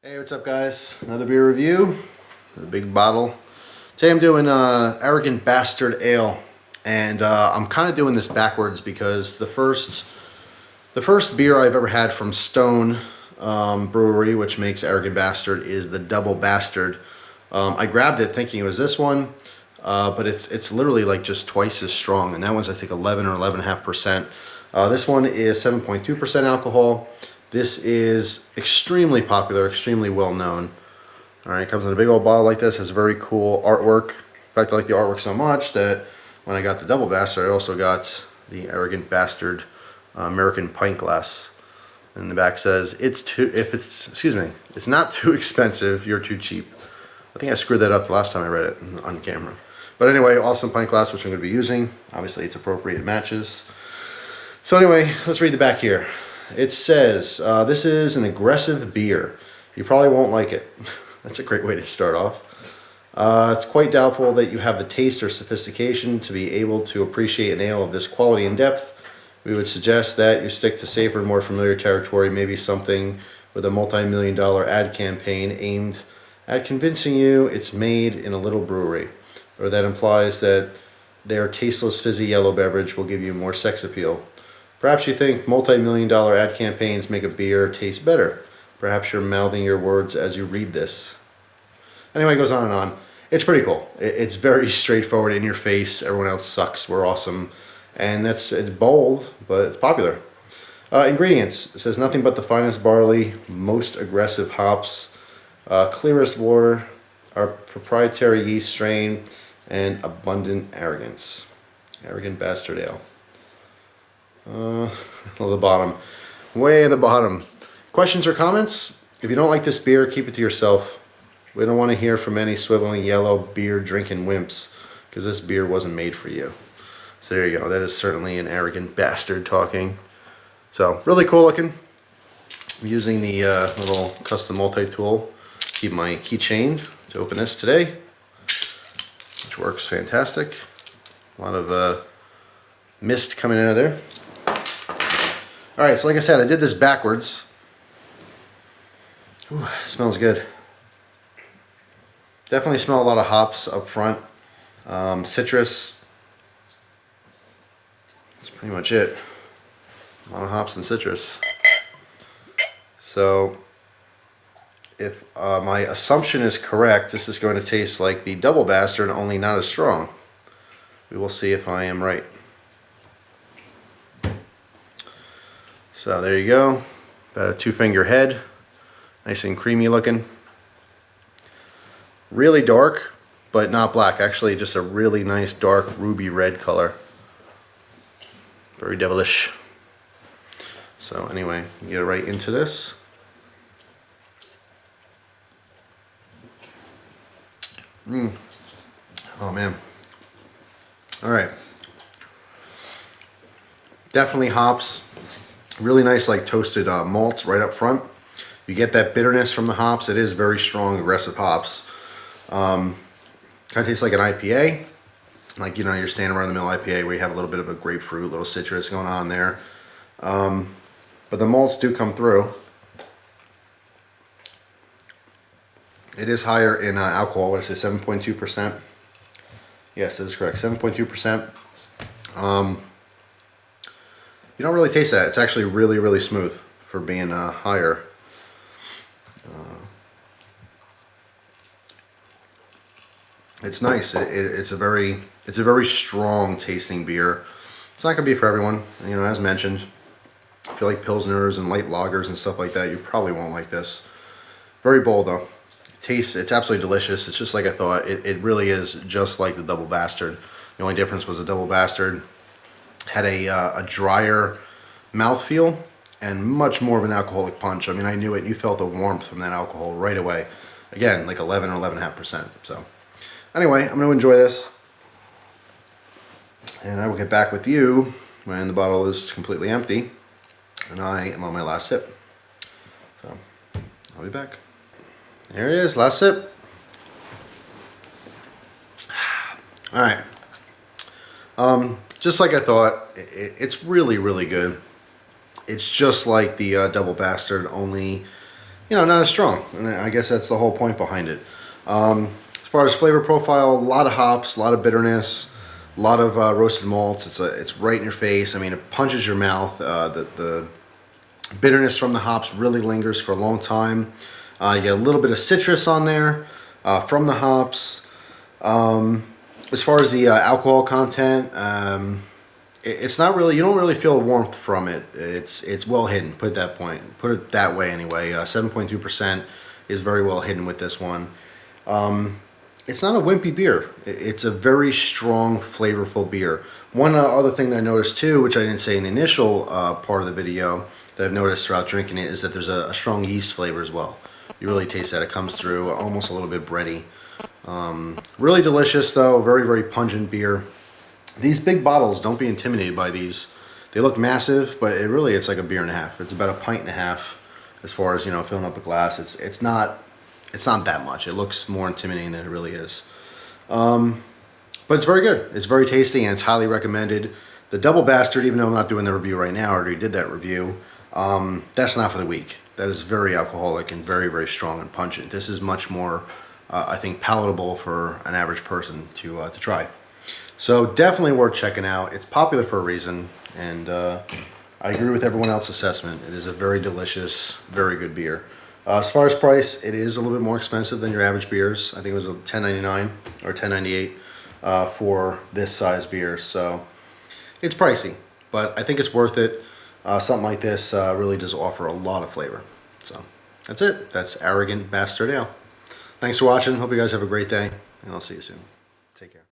Hey, what's up guys? Another beer review, a big bottle. Today I'm doing Arrogant Bastard Ale, and I'm kind of doing this backwards because the first beer I've ever had from Stone Brewery, which makes Arrogant Bastard, is the Double Bastard. I grabbed it thinking it was this one, but it's literally like just twice as strong, and that one's I think 11 or 11.5%. This one is 7.2% alcohol. This is extremely popular, extremely well known. All right, it comes in a big old bottle like this. Has very cool artwork. In fact, I like the artwork so much that when I got the Double Bastard, I also got the Arrogant Bastard American pint glass. And the back says, it's not too expensive, you're too cheap. I think I screwed that up the last time I read it on camera. But anyway, awesome pint glass, which I'm going to be using. Obviously, it's appropriate, it matches. So anyway, let's read the back here. It says, this is an aggressive beer. You probably won't like it. That's a great way to start off. It's quite doubtful that you have the taste or sophistication to be able to appreciate an ale of this quality and depth. We would suggest that you stick to safer, more familiar territory, maybe something with a multi-million-dollar ad campaign aimed at convincing you it's made in a little brewery, or that implies that their tasteless fizzy yellow beverage will give you more sex appeal. Perhaps you think multi-million-dollar ad campaigns make a beer taste better. Perhaps you're mouthing your words as you read this. Anyway, it goes on and on. It's pretty cool. It's very straightforward, in your face. Everyone else sucks. We're awesome. And it's bold, but it's popular. Ingredients. It says nothing but the finest barley, most aggressive hops, clearest water, our proprietary yeast strain, and abundant arrogance. Arrogant Bastard Ale. At the bottom, way at the bottom. Questions or comments? If you don't like this beer, keep it to yourself. We don't want to hear from any swiveling yellow beer drinking wimps, because this beer wasn't made for you. So there you go. That is certainly an Arrogant Bastard talking. So really cool looking. I'm using the little custom multi-tool to keep my keychain to open this today, which works fantastic. A lot of mist coming out of there. Alright, so like I said, I did this backwards. Ooh, it smells good. Definitely smell a lot of hops up front. Citrus. That's pretty much it. A lot of hops and citrus. So, if my assumption is correct, this is going to taste like the Double Bastard, only not as strong. We will see if I am right. So there you go, about a 2-finger head, nice and creamy looking. Really dark, but not black, actually just a really nice dark ruby red color. Very devilish. So anyway, get right into this. Oh man. Alright. Definitely hops. Really nice, like toasted malts right up front. You get that bitterness from the hops. It is very strong, aggressive hops. Kind of tastes like an IPA, like, you know, your standard run-of-the-mill IPA where you have a little bit of a grapefruit, a little citrus going on there. But the malts do come through. It is higher in alcohol. What is it, 7.2%? Yes, that is correct, 7.2%. You don't really taste that. It's actually really, really smooth for being higher. It's nice. It's a very strong tasting beer. It's not gonna be for everyone, you know, as mentioned. If you like pilsners and light lagers and stuff like that, you probably won't like this. Very bold though. It's absolutely delicious. It's just like I thought. It really is just like the Double Bastard. The only difference was the Double Bastard had a drier mouthfeel and much more of an alcoholic punch. I mean, I knew it. You felt the warmth from that alcohol right away. Again, like 11 or 11.5%. So anyway, I'm going to enjoy this. And I will get back with you when the bottle is completely empty and I am on my last sip. So I'll be back. There it is, last sip. All right. Just like I thought, it's really, really good. It's just like the Double Bastard, only not as strong. And I guess that's the whole point behind it. As far as flavor profile, a lot of hops, a lot of bitterness, a lot of roasted malts. It's right in your face. I mean, it punches your mouth. The bitterness from the hops really lingers for a long time. You get a little bit of citrus on there from the hops. As far as the alcohol content, it's not really, you don't really feel warmth from it. It's well hidden, put it that way anyway. 7.2% is very well hidden with this one. It's not a wimpy beer. It's a very strong, flavorful beer. One other thing that I noticed too, which I didn't say in the initial part of the video, that I've noticed throughout drinking it, is that there's a strong yeast flavor as well. You really taste that. It comes through almost a little bit bready. Really delicious though, very, very pungent beer. These big bottles, don't be intimidated by these. They look massive, but it's like a beer and a half. It's about a pint and a half as far as, filling up a glass. It's not that much. It looks more intimidating than it really is. But it's very good. It's very tasty and it's highly recommended. The Double Bastard, even though I'm not doing the review right now, I already did that review. That's not for the weak. That is very alcoholic and very, very strong and pungent. This is much more, I think, palatable for an average person to try. So definitely worth checking out. It's popular for a reason, and I agree with everyone else's assessment. It is a very delicious, very good beer. As far as price, it is a little bit more expensive than your average beers. I think it was $10.99 or $10.98 for this size beer. So it's pricey, but I think it's worth it. Something like this really does offer a lot of flavor. So that's it. That's Arrogant Bastard Ale. Thanks for watching. Hope you guys have a great day, and I'll see you soon. Take care.